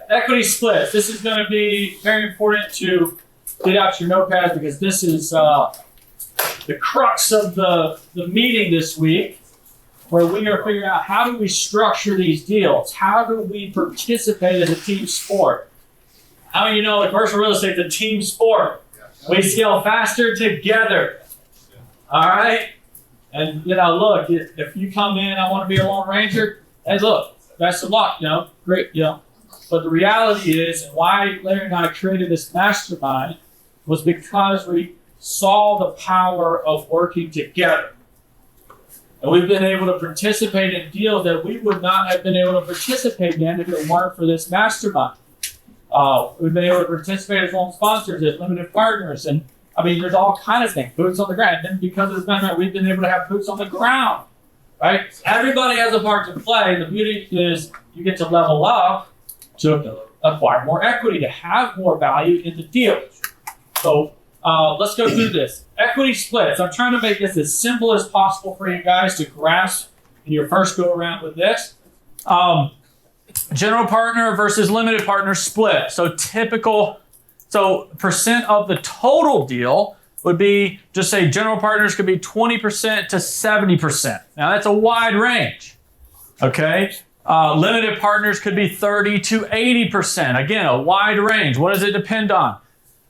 equity splits. This is going to be very important to get out your notepads because this is the crux of the meeting this week, where we are figuring out how do we structure these deals? How do we participate as a team sport? How many of you know that commercial real estate is a team sport? We scale faster together. All right? And, look, if you come in, I want to be a Lone Ranger, hey, look, best of luck, great, But the reality is, and why Larry and I created this mastermind, was because we saw the power of working together. And we've been able to participate in deals that we would not have been able to participate in if it weren't for this mastermind. We've been able to participate as loan sponsors, as limited partners, and there's all kinds of things, boots on the ground. And because of this mastermind, we've been able to have boots on the ground, right? Everybody has a part to play. The beauty is you get to level up to acquire more equity, to have more value in the deal. So let's go through this. Equity splits. I'm trying to make this as simple as possible for you guys to grasp in your first go around with this. General partner versus limited partner split. So percent of the total deal would be, just say general partners could be 20% to 70%. Now that's a wide range. Okay. Limited partners could be 30 to 80%. Again, a wide range. What does it depend on?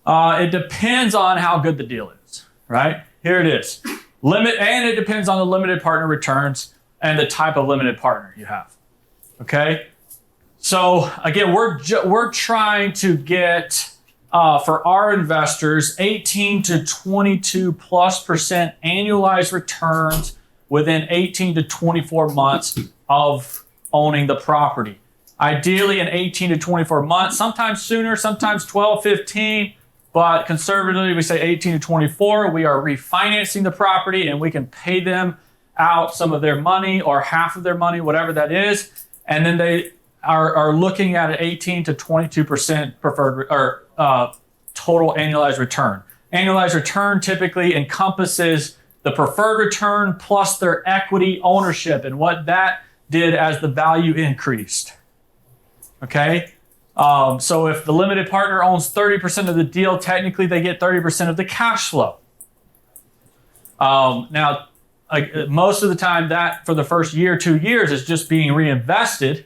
It depends on how good the deal is, right? Here it is. And it depends on the limited partner returns and the type of limited partner you have. Okay? So again, we're trying to get for our investors 18 to 22+% annualized returns within 18 to 24 months of owning the property. Ideally in 18 to 24 months, sometimes sooner, sometimes 12, 15. But conservatively, we say 18 to 24. We are refinancing the property and we can pay them out some of their money or half of their money, whatever that is. And then they are looking at an 18 to 22% preferred or total annualized return. Annualized return typically encompasses the preferred return plus their equity ownership and what that did as the value increased. Okay? So if the limited partner owns 30% of the deal, technically they get 30% of the cash flow. Now, most of the time that for the first year, 2 years is just being reinvested.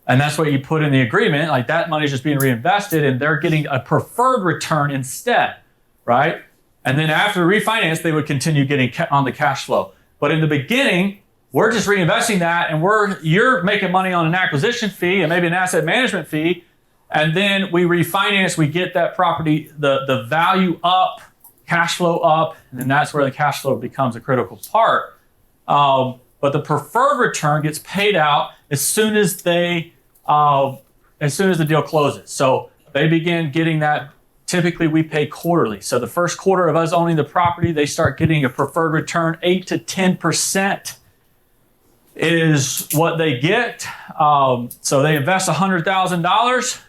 And that's what you put in the agreement. Like that money is just being reinvested and they're getting a preferred return instead, right? And then after refinance, they would continue getting on the cash flow. But in the beginning, we're just reinvesting that and you're making money on an acquisition fee and maybe an asset management fee. And then we refinance, we get that property, the value up, cash flow up, and then that's where the cash flow becomes a critical part. But the preferred return gets paid out as soon as the deal closes. So they begin getting that. Typically, we pay quarterly. So the first quarter of us owning the property, they start getting a preferred return. 8 to 10% is what they get. So they invest $100,000.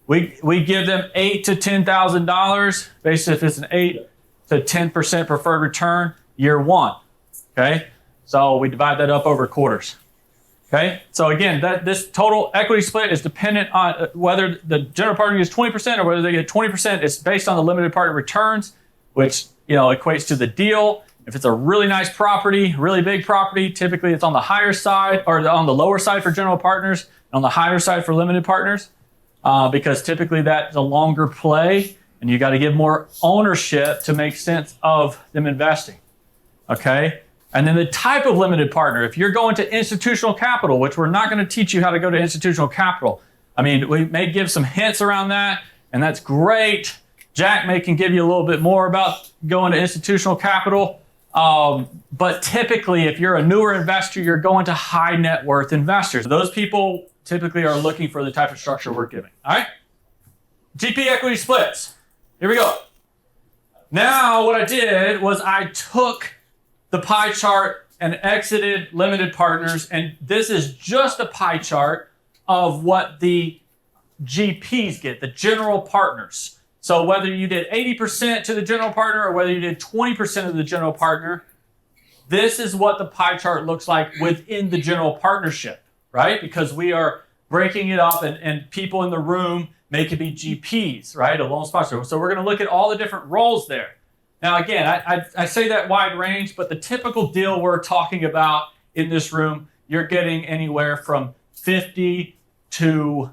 We give them $8,000 to $10,000. Basically, if it's an 8 to 10% preferred return, year one. Okay, so we divide that up over quarters. Okay, so again, this total equity split is dependent on whether the general partner gets 20% or whether they get 20%. It's based on the limited partner returns, which equates to the deal. If it's a really nice property, really big property, typically it's on the higher side or on the lower side for general partners, and on the higher side for limited partners, because typically that's a longer play, and you got to give more ownership to make sense of them investing. Okay. And then the type of limited partner, if you're going to institutional capital, which we're not going to teach you how to go to institutional capital. We may give some hints around that, and that's great. Jack can give you a little bit more about going to institutional capital. But typically, if you're a newer investor, you're going to high net worth investors. Those people typically are looking for the type of structure we're giving. All right? GP equity splits. Here we go. Now, what I did was I took the pie chart and exited limited partners, and this is just a pie chart of what the GPs get, the general partners. So whether you did 80% to the general partner or whether you did 20% of the general partner, this is what the pie chart looks like within the general partnership, right? Because we're breaking it up, and people in the room may could be GPs, right? A loan sponsor. So we're going to look at all the different roles there. Now, again, I say that wide range, but the typical deal we're talking about in this room, you're getting anywhere from 50 to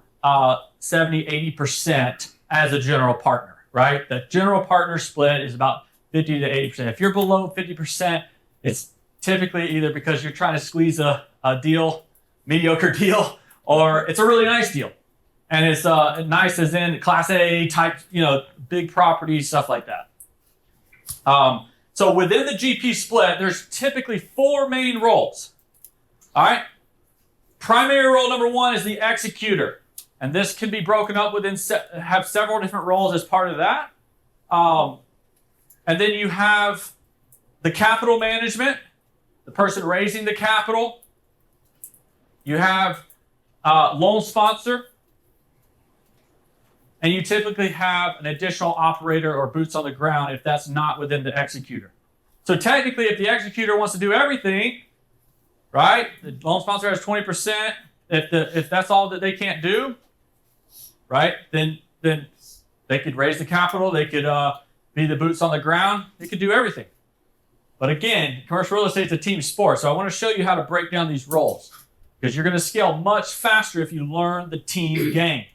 70, 80% as a general partner, right? The general partner split is about 50 to 80%. If you're below 50%, it's typically either because you're trying to squeeze a deal, mediocre deal, or it's a really nice deal. And it's nice as in Class A type, big property, stuff like that. So within the GP split, there's typically 4 main roles. All right. Primary role number 1 is the executor. And this can be broken up have several different roles as part of that. And then you have the capital management, the person raising the capital. You have loan sponsor. And you typically have an additional operator or boots on the ground if that's not within the executor. So technically, if the executor wants to do everything, right, the loan sponsor has 20%. If that's all that they can't do, right, then they could raise the capital. They could be the boots on the ground. They could do everything. But again, commercial real estate is a team sport. So I want to show you how to break down these roles because you're going to scale much faster if you learn the team game.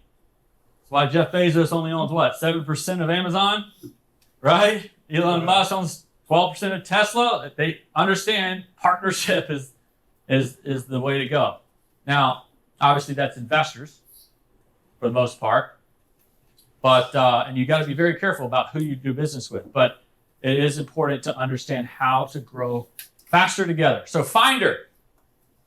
That's why Jeff Bezos only owns, 7% of Amazon, right? Elon Musk owns 12% of Tesla. They understand partnership is the way to go. Now, obviously, that's investors for the most part. But and you got to be very careful about who you do business with. But it is important to understand how to grow faster together. So finder,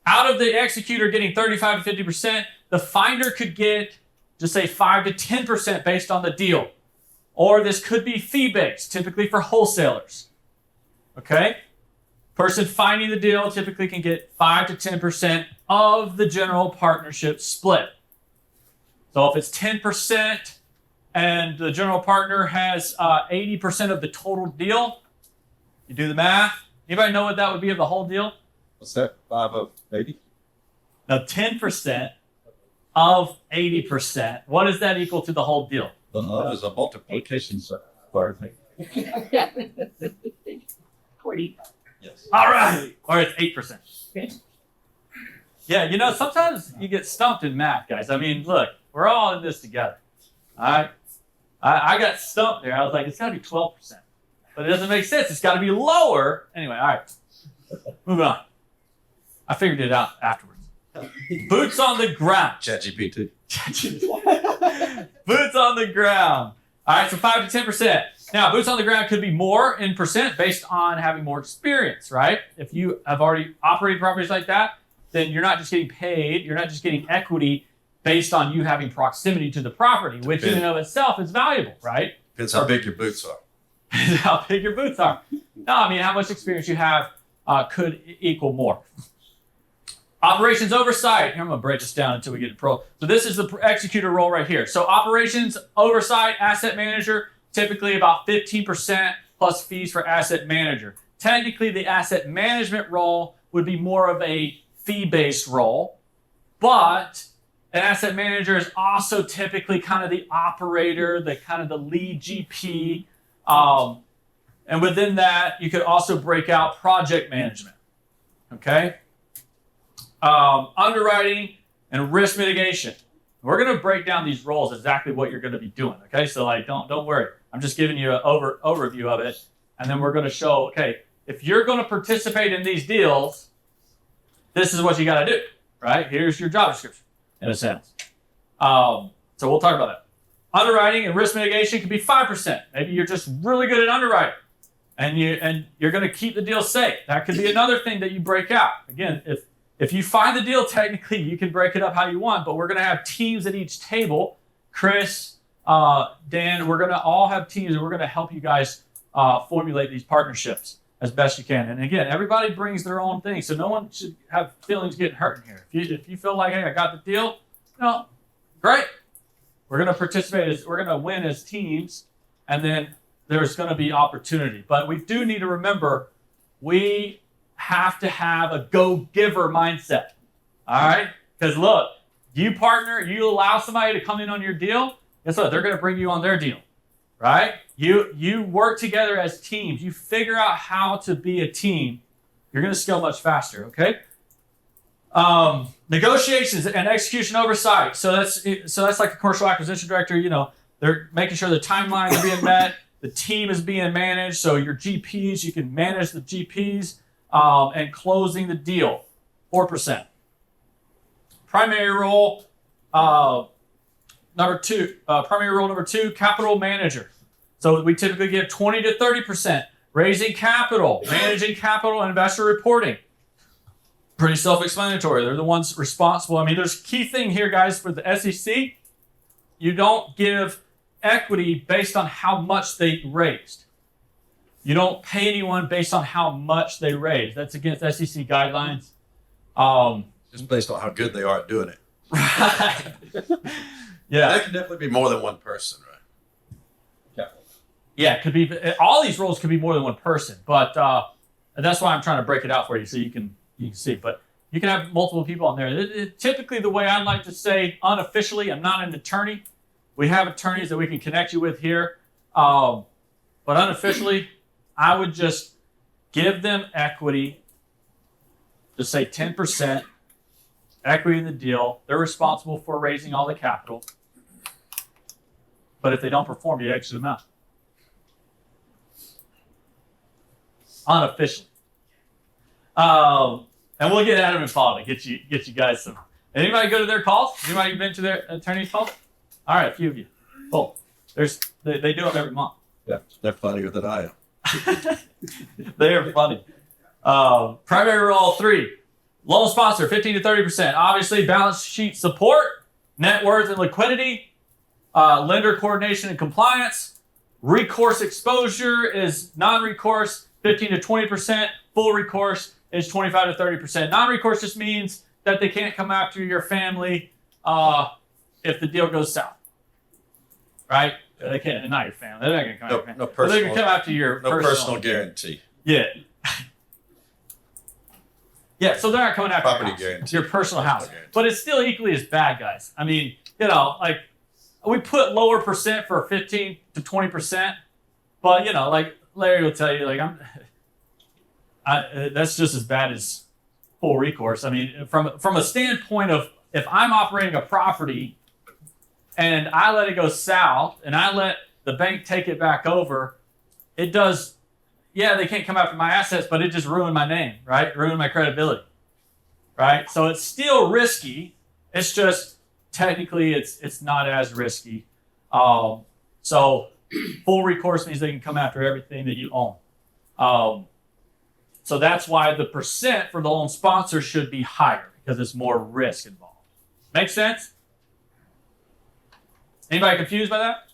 out of the executor getting 35 to 50%, the finder could get, just say 5 to 10% based on the deal. Or this could be fee-based, typically for wholesalers. Okay? Person finding the deal typically can get 5 to 10% of the general partnership split. So if it's 10% and the general partner has 80% of the total deal, you do the math. Anybody know what that would be of the whole deal? What's that? 5 of 80? Now 10% of 80. What does that equal to the whole deal? There's a multiplication part. 40. Yes. All right. Or it's 8%. Okay. Yeah, sometimes you get stumped in math, guys. I mean, look, we're all in this together. All right. I got stumped there. I was like, it's got to be 12%. But it doesn't make sense. It's got to be lower. Anyway, all right. Moving on. I figured it out afterwards. Boots on the ground. ChatGPT. Boots on the ground. All right, so 5 to 10%. Now, boots on the ground could be more in percent based on having more experience, right? If you have already operated properties like that, then you're not just getting paid, you're not just getting equity based on you having proximity to the property, which in and of itself is valuable, right? Depends how big your boots are. How big your boots are. No, I mean, how much experience you have could equal more. Operations oversight. Here, I'm going to break this down until we get to pro. So this is the executor role right here. So operations oversight, asset manager, typically about 15% plus fees for asset manager. Technically, the asset management role would be more of a fee-based role, but an asset manager is also typically kind of the operator, the lead GP. And within that, you could also break out project management. Okay? Underwriting and risk mitigation. We're going to break down these roles, exactly what you're going to be doing. Okay, so don't worry. I'm just giving you an overview of it, and then we're going to show. Okay, if you're going to participate in these deals, this is what you got to do. Right? Here's your job description, in a sense. So we'll talk about that. Underwriting and risk mitigation can be 5%. Maybe you're just really good at underwriting, and you're going to keep the deal safe. That could be another thing that you break out. Again, if you find the deal, technically, you can break it up how you want, but we're going to have teams at each table. Chris, Dan, we're going to all have teams, and we're going to help you guys formulate these partnerships as best you can. And again, everybody brings their own thing, so no one should have feelings getting hurt in here. If you feel like, hey, I got the deal, great. We're going to participate. We're going to win as teams, and then there's going to be opportunity. But we do need to remember, we have to have a go-giver mindset, all right? Because look, You partner, you allow somebody to come in on your deal, guess what? They're going to bring you on their deal, right? You work together as teams. You figure out how to be a team. You're going to scale much faster, okay? Negotiations and execution oversight. So that's like a commercial acquisition director. You know, they're making sure the timelines are being met, the team is being managed. So your GPs, you can manage the GPs, and closing the deal. 4%. Primary role number two, capital manager. So we typically give 20 to 30%. Raising capital, managing capital, and investor reporting. Pretty self-explanatory. They're the ones responsible. I mean, there's a key thing here, guys, for the SEC. You don't give equity based on how much they raised. You don't pay anyone based on how much they raised. That's against SEC guidelines. Just based on how good they are at doing it. Right. Yeah. That can definitely be more than one person, right? Yeah, it could be. All these roles could be more than one person, but that's why I'm trying to break it out for you so you can see. But you can have multiple people on there. Typically, the way I like to say unofficially, I'm not an attorney. We have attorneys that we can connect you with here, but unofficially, I would just give them equity. Just say 10% equity in the deal. They're responsible for raising all the capital, but if they don't perform, you exit them out. Unofficially. And we'll get Adam and Paul to get you guys some. Anybody go to their calls? Anybody been to their attorney's calls? All right, a few of you. Cool. They do them every month. Yeah, they're funnier than I am. They are funny. Primary role 3, loan sponsor 15 to 30%. Obviously, balance sheet support, net worth and liquidity, lender coordination and compliance. Recourse exposure is non-recourse 15 to 20%. Full recourse is 25 to 30%. Non-recourse just means that they can't come after your family if the deal goes south. Right? They can't deny your family. They're not going to come after your family. No But personal, they can come after your personal guarantee. Yeah. Yeah, so they're not coming after Property your house, guarantee. your personal house. Guarantee. But it's still equally as bad, guys. I mean, you know, like we put lower percent for 15 to 20%, but you know, like Larry will tell you, like that's just as bad as full recourse. I mean, from a standpoint of if I'm operating a property and I let it go south and I let the bank take it back over, it does. Yeah, they can't come after my assets, but it just ruined my name, right? Ruined my credibility, right? So it's still risky. It's just technically it's not as risky. So full recourse means they can come after everything that you own. So that's why the percent for the loan sponsor should be higher because there's more risk involved. Make sense? Anybody confused by that?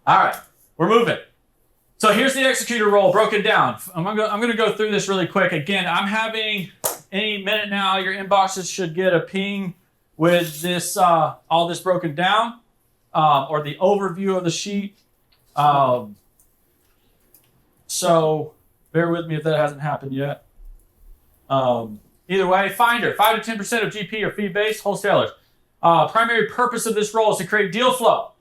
All right, we're moving. So here's the executor role broken down. I'm going to go through this really quick. Again, I'm having any minute now, your inboxes should get a ping with this all this broken down or the overview of the sheet. So bear with me if that hasn't happened yet. Either way, finder, 5 to 10% of GP or fee-based wholesalers. Primary purpose of this role is to create deal flow.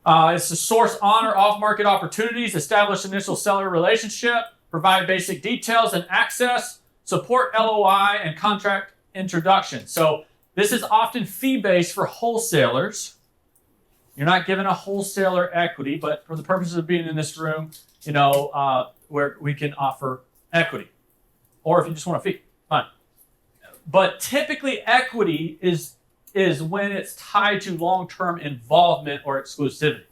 It's to source on or off-market opportunities, establish initial seller relationship, provide basic details and access, support LOI and contract introduction. So this is often fee-based for wholesalers. You're not given a wholesaler equity, but for the purposes of being in this room, you know, where we can offer equity. Or if you just want a fee, fine. But typically equity is when it's tied to long-term involvement or exclusivity.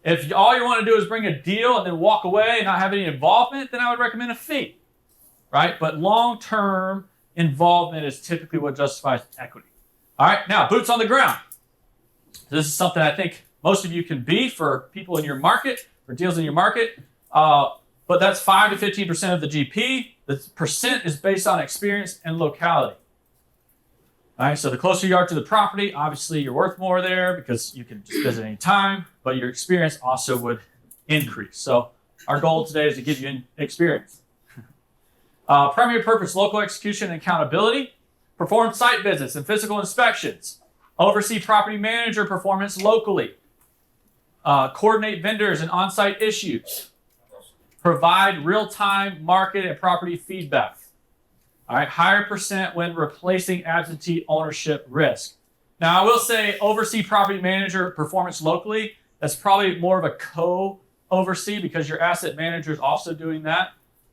If all you want to do is bring a deal and then walk away and not have any involvement, then I would recommend a fee, right? But long-term involvement is typically what justifies equity. All right, now boots on the ground. This is something I think most of you can be for people in your market, for deals in your market, but that's 5 to 15% of the GP. The percent is based on experience and locality. All right, so the closer you are to the property, obviously you're worth more there because you can just visit any time, but your experience also would increase. So our goal today is to give you experience. Primary purpose, local execution and accountability. Perform site visits and physical inspections. Oversee property manager performance locally. Coordinate vendors and on-site issues. Provide real-time market and property feedback. All right, higher percent when replacing absentee ownership risk. Now, I will say oversee property manager performance locally. That's probably more of a co-oversee because your asset manager is also doing that.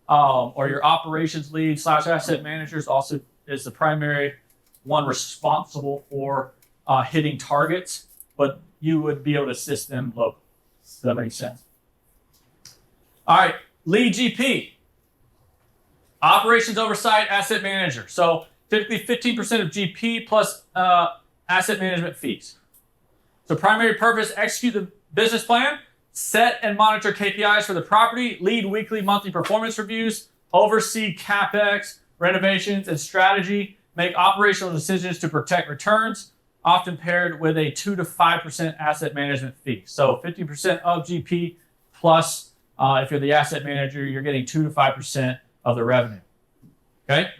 Or your operations lead / asset managers also is the primary one responsible for hitting targets, but you would be able to assist them locally. Does that make sense? All right, lead GP. Operations oversight asset manager. So typically 15% of GP plus asset management fees. So primary purpose, execute the business plan, set and monitor KPIs for the property, lead weekly, monthly performance reviews, oversee CapEx, renovations, and strategy, make operational decisions to protect returns, often paired with a 2 to 5% asset management fee. So 50% of GP plus, if you're the asset manager, you're getting 2 to 5% of the revenue. Okay?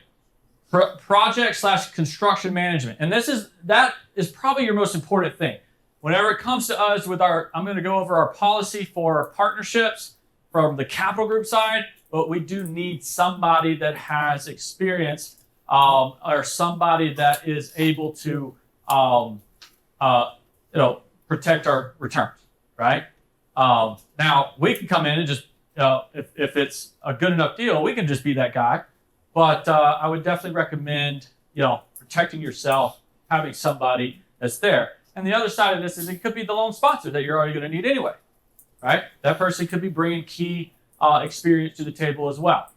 Project / construction management. And that is probably your most important thing. Whenever it comes to us with I'm going to go over our policy for partnerships from the capital group side, but we do need somebody that has experience or somebody that is able to protect our returns, right? Now we can come in and just if it's a good enough deal, we can just be that guy. But I would definitely recommend protecting yourself, having somebody that's there. And the other side of this is it could be the loan sponsor that you're already going to need anyway, right? That person could be bringing key experience to the table as well.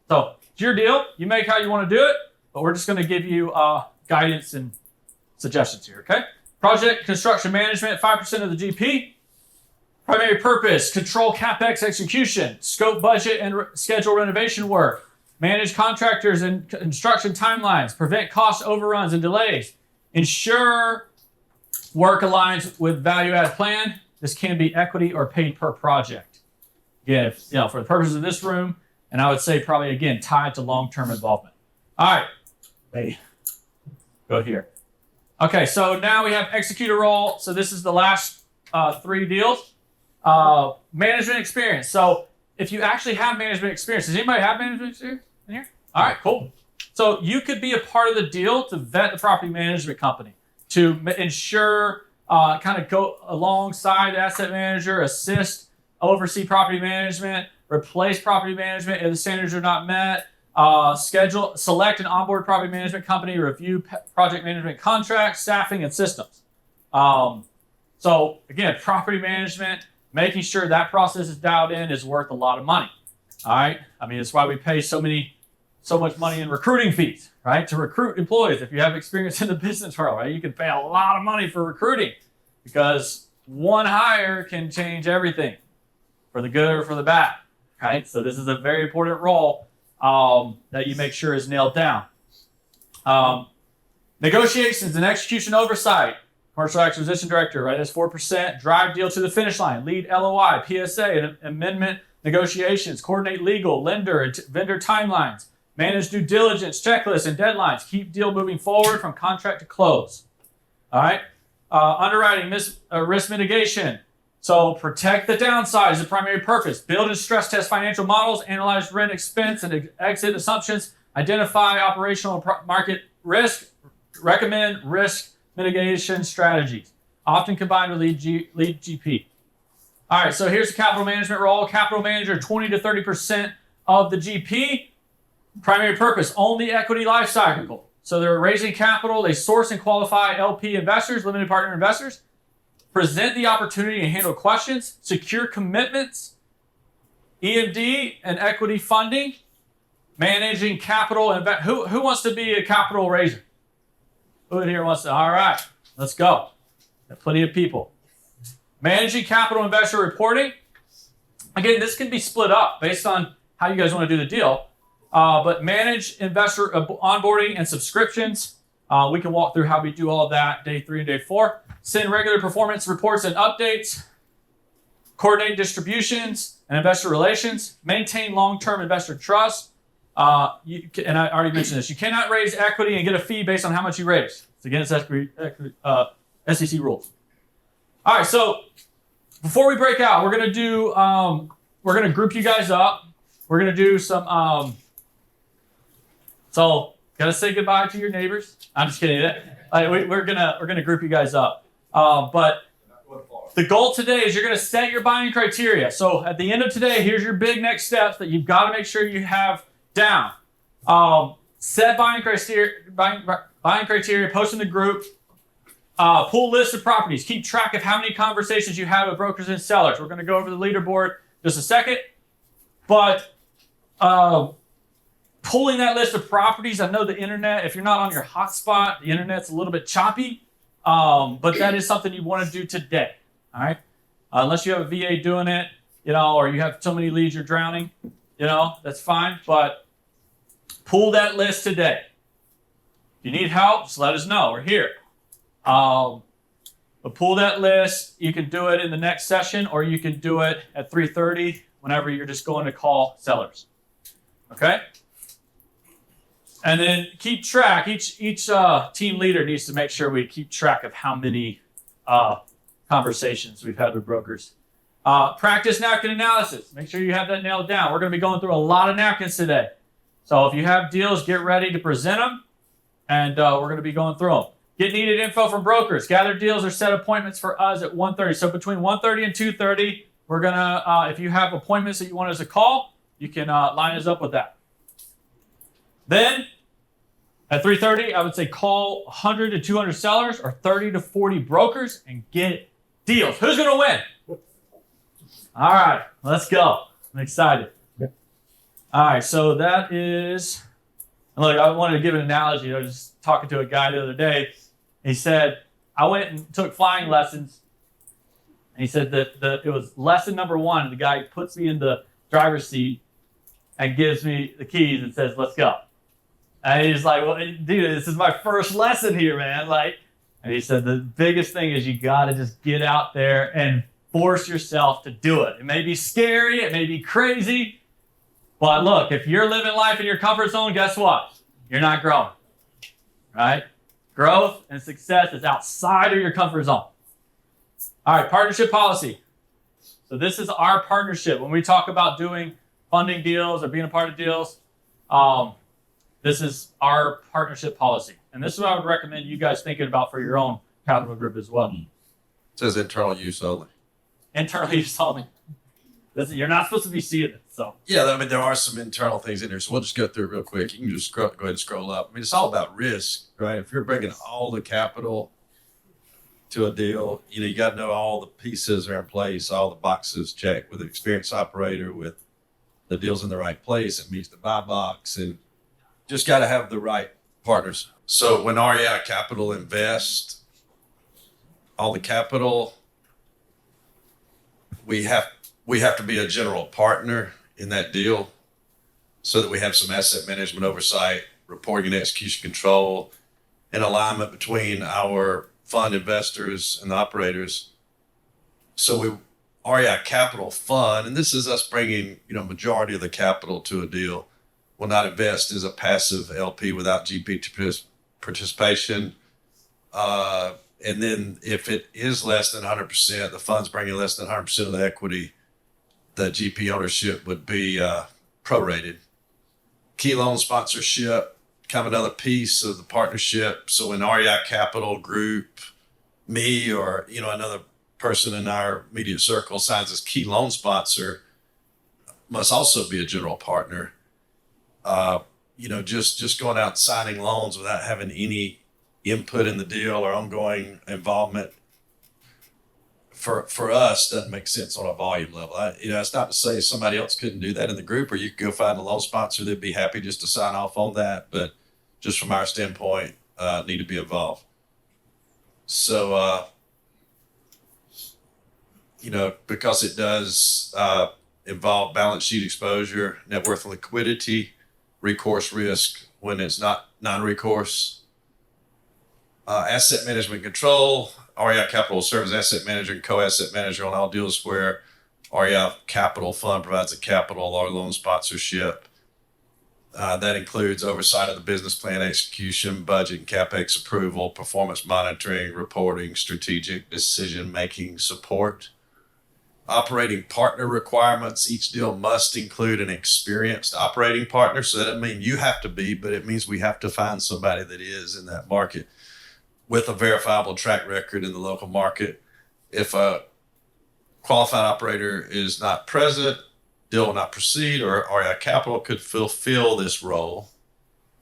So it's your deal. You make how you want to do it, but we're just going to give you guidance and suggestions here, okay? Project construction management, 5% of the GP. Primary purpose, control CapEx execution, scope budget and schedule renovation work, manage contractors and construction timelines, prevent cost overruns and delays, ensure work aligns with value-add plan. This can be equity or paid per project. Again, for the purposes of this room, and I would say probably, again, tied to long-term involvement. All right. Hey, go here. Okay, so now we have executor role. So this is the last 3 deals. Management experience. So if you actually have management experience, does anybody have management experience in here? All right, cool. So you could be a part of the deal to vet the property management company, to ensure, kind of go alongside the asset manager, assist, oversee property management, replace property management if the standards are not met, select and onboard property management company, review project management contracts, staffing, and systems. So again, property management, making sure that process is dialed in is worth a lot of money. All right. I mean, it's why we pay so much money in recruiting fees, right? To recruit employees. If you have experience in the business world, right? You can pay a lot of money for recruiting because one hire can change everything for the good or for the bad, right? So this is a very important role that you make sure is nailed down. Negotiations and execution oversight. Commercial acquisition director, right? That's 4%. Drive deal to the finish line. Lead LOI, PSA, and amendment negotiations. Coordinate legal, lender, and vendor timelines. Manage due diligence, checklists, and deadlines. Keep deal moving forward from contract to close. All right. Underwriting, risk mitigation. So protect the downside is the primary purpose. Build and stress test financial models. Analyze rent expense and exit assumptions. Identify operational and market risk. Recommend risk mitigation strategies, often combined with lead GP. All right, so here's the capital management role. Capital manager, 20 to 30% of the GP. Primary purpose, own the equity life cycle. So they're raising capital. They source and qualify LP investors, limited partner investors. Present the opportunity and handle questions. Secure commitments. EMD and equity funding. Managing capital. Who wants to be a capital raiser? Who in here wants to? All right, let's go. Got plenty of people. Managing capital investor reporting. Again, this can be split up based on how you guys want to do the deal. But manage investor onboarding and subscriptions. We can walk through how we do all of that day 3 and day 4. Send regular performance reports and updates. Coordinate distributions and investor relations. Maintain long-term investor trust. And I already mentioned this, you cannot raise equity and get a fee based on how much you raise. It's against SEC rules. All right, so before we break out, we're gonna group you guys up. We're gonna do some. So gotta say goodbye to your neighbors. I'm just kidding. We're gonna group you guys up. But the goal today is you're gonna set your buying criteria. So at the end of today, here's your big next steps that you've got to make sure you have down. Set buying criteria. Post in the group. Pull lists of properties. Keep track of how many conversations you have with brokers and sellers. We're going to go over the leaderboard just a second. But pulling that list of properties, I know the internet, if you're not on your hotspot, the internet's a little bit choppy. But that is something you want to do today. All right. Unless you have a VA doing it, or you have so many leads you're drowning, that's fine. But pull that list today. If you need help, just let us know. We're here. But pull that list. You can do it in the next session, or you can do it at 3:30 whenever you're just going to call sellers. Okay? And then keep track. Each team leader needs to make sure we keep track of how many conversations we've had with brokers. Practice napkin analysis. Make sure you have that nailed down. We're going to be going through a lot of napkins today. So if you have deals, get ready to present them, and we're going to be going through them. Get needed info from brokers. Gather deals or set appointments for us at 1:30. So between 1:30 and 2:30, we're going to, if you have appointments that you want us to call, you can line us up with that. Then at 3:30, I would say call 100 to 200 sellers or 30 to 40 brokers and get deals. Who's going to win? All right, let's go. I'm excited. All right, so that is, look, I wanted to give an analogy. I was just talking to a guy the other day. He said, I went and took flying lessons. And he said that it was lesson number 1. The guy puts me in the driver's seat and gives me the keys and says, let's go. And he's like, well, dude, this is my first lesson here, man. And he said, the biggest thing is you got to just get out there and force yourself to do it. It may be scary. It may be crazy. But look, if you're living life in your comfort zone, guess what? You're not growing, right? Growth and success is outside of your comfort zone. All right, partnership policy. So this is our partnership. When we talk about doing funding deals or being a part of deals, this is our partnership policy. And this is what I would recommend you guys thinking about for your own capital group as well. It says internal use only. Internal use only. Listen, you're not supposed to be seeing it. So Yeah, I mean, there are some internal things in there. So we'll just go through it real quick. You can just go ahead and scroll up. I mean, it's all about risk, right? If you're bringing all the capital to a deal, you got to know all the pieces are in place, all the boxes checked with an experienced operator, with the deals in the right place. It meets the buy box, and just got to have the right partners. So when REI Capital invests all the capital, we have to be a general partner in that deal so that we have some asset management oversight, reporting and execution control, and alignment between our fund investors and the operators. So REI Capital Fund, and this is us bringing, majority of the capital to a deal, will not invest as a passive LP without GP participation. And then if it is less than 100%, the fund's bringing less than 100% of the equity, the GP ownership would be prorated. Key loan sponsorship, kind of another piece of the partnership. So when REI Capital Group, me or another person in our immediate circle signs as key loan sponsor, must also be a general partner. Just going out and signing loans without having any input in the deal or ongoing involvement for us doesn't make sense on a volume level. It's not to say somebody else couldn't do that in the group, or you could go find a loan sponsor that'd be happy just to sign off on that. But just from our standpoint, need to be involved. So, because it does involve balance sheet exposure, net worth and liquidity, recourse risk when it's not non-recourse, asset management control. REI Capital will serve as asset manager and co-asset manager on all deals where REI Capital Fund provides the capital or loan sponsorship. That includes oversight of the business plan execution, budget and CapEx approval, performance monitoring, reporting, strategic decision-making support. Operating partner requirements. Each deal must include an experienced operating partner. So that doesn't mean you have to be, but it means we have to find somebody that is in that market with a verifiable track record in the local market. If a qualified operator is not present, deal will not proceed, or REI Capital could fulfill this role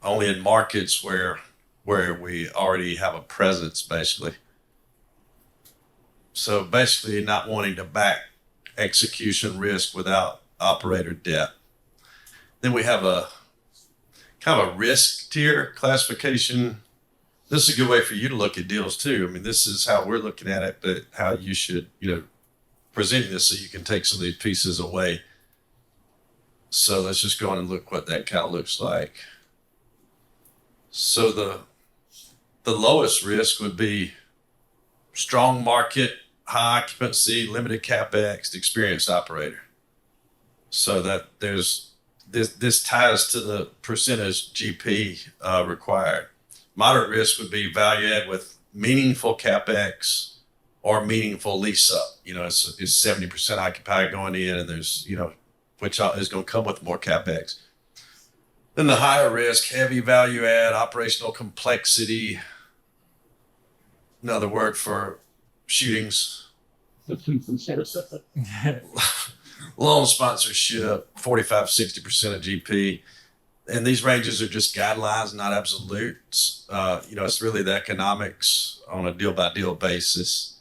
only in markets where we already have a presence, basically. So basically not wanting to back execution risk without operator debt. Then we have a kind of a risk tier classification. This is a good way for you to look at deals too. I mean, this is how we're looking at it, but how you should, present this so you can take some of these pieces away. So let's just go on and look what that kind of looks like. So the lowest risk would be strong market, high occupancy, limited CapEx, experienced operator. So that there's this ties to the percentage GP required. Moderate risk would be value add with meaningful CapEx or meaningful lease up. It's 70% occupied going in, and there's, which is going to come with more CapEx. Then the higher risk, heavy value add, operational complexity. Another word for shootings. Loan sponsorship, 45-60% of GP. And these ranges are just guidelines, not absolutes. It's really the economics on a deal by deal basis.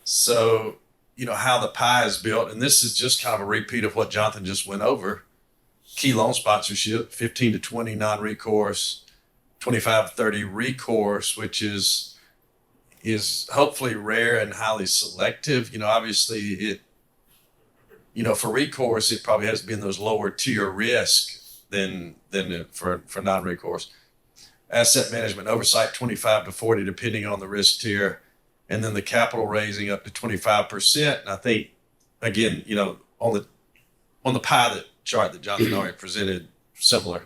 So, how the pie is built, and this is just kind of a repeat of what Jonathan just went over. Key loan sponsorship, 15 to 20 non-recourse, 25 to 30 recourse, which is hopefully rare and highly selective. Obviously for recourse, it probably has to be in those lower tier risk than for non-recourse. Asset management oversight, 25 to 40, depending on the risk tier. And then the capital raising up to 25%. And I think, again, on the pie chart that Jonathan already presented, similar,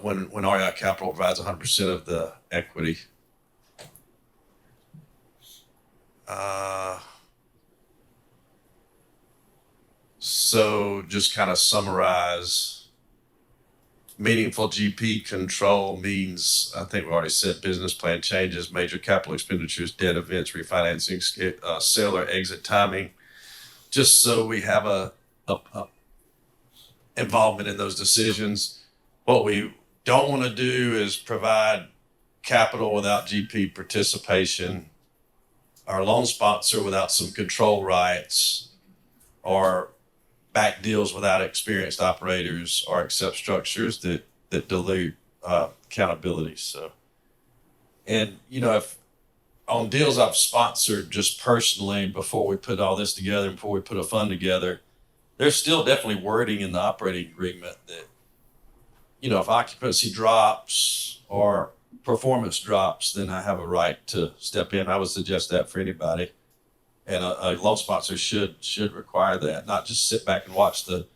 when REI Capital provides 100% of the equity. So just kind of summarize, meaningful GP control means, I think we already said, business plan changes, major capital expenditures, debt events, refinancing, sale or exit timing, just so we have a involvement in those decisions. What we don't want to do is provide capital without GP participation, our loan sponsor without some control rights, or back deals without experienced operators, or accept structures that dilute accountability. So, and if on deals I've sponsored just personally before we put all this together, before we put a fund together, there's still definitely wording in the operating agreement that, if occupancy drops or performance drops, then I have a right to step in. I would suggest that for anybody. And a loan sponsor should require that, not just sit back and watch the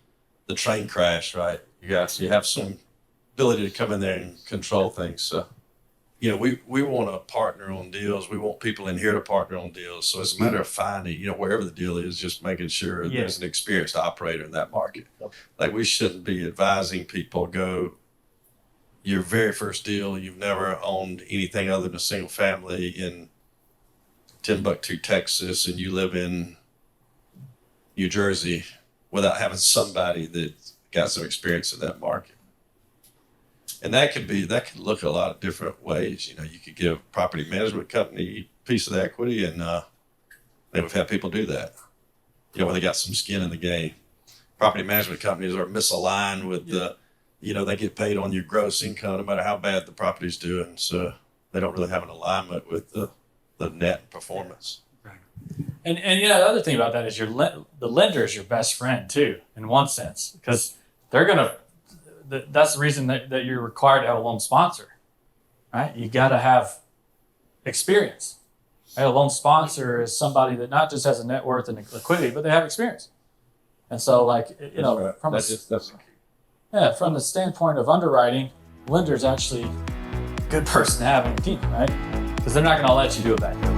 train crash, right? You have some ability to come in there and control things. So, we want to partner on deals. We want people in here to partner on deals. So it's a matter of finding, wherever the deal is, just making sure there's an experienced operator in that market. Like, we shouldn't be advising people, go, your very first deal, you've never owned anything other than a single family in Timbuktu, Texas, and you live in New Jersey, without having somebody that's got some experience in that market. And that could look a lot of different ways. You could give a property management company a piece of the equity, and we've had people do that, when they got some skin in the game. Property management companies are misaligned with they get paid on your gross income, no matter how bad the property's doing. So they don't really have an alignment with the net performance. Right. And the other thing about that is the lender is your best friend too, in one sense, because they're gonna. That's the reason that you're required to have a loan sponsor, right? You got to have experience. Right? A loan sponsor is somebody that not just has a net worth and liquidity, but they have experience. And so, from Yeah, from the standpoint of underwriting, lender's actually a good person to have in your team, right? Because they're not going to let you do a bad deal.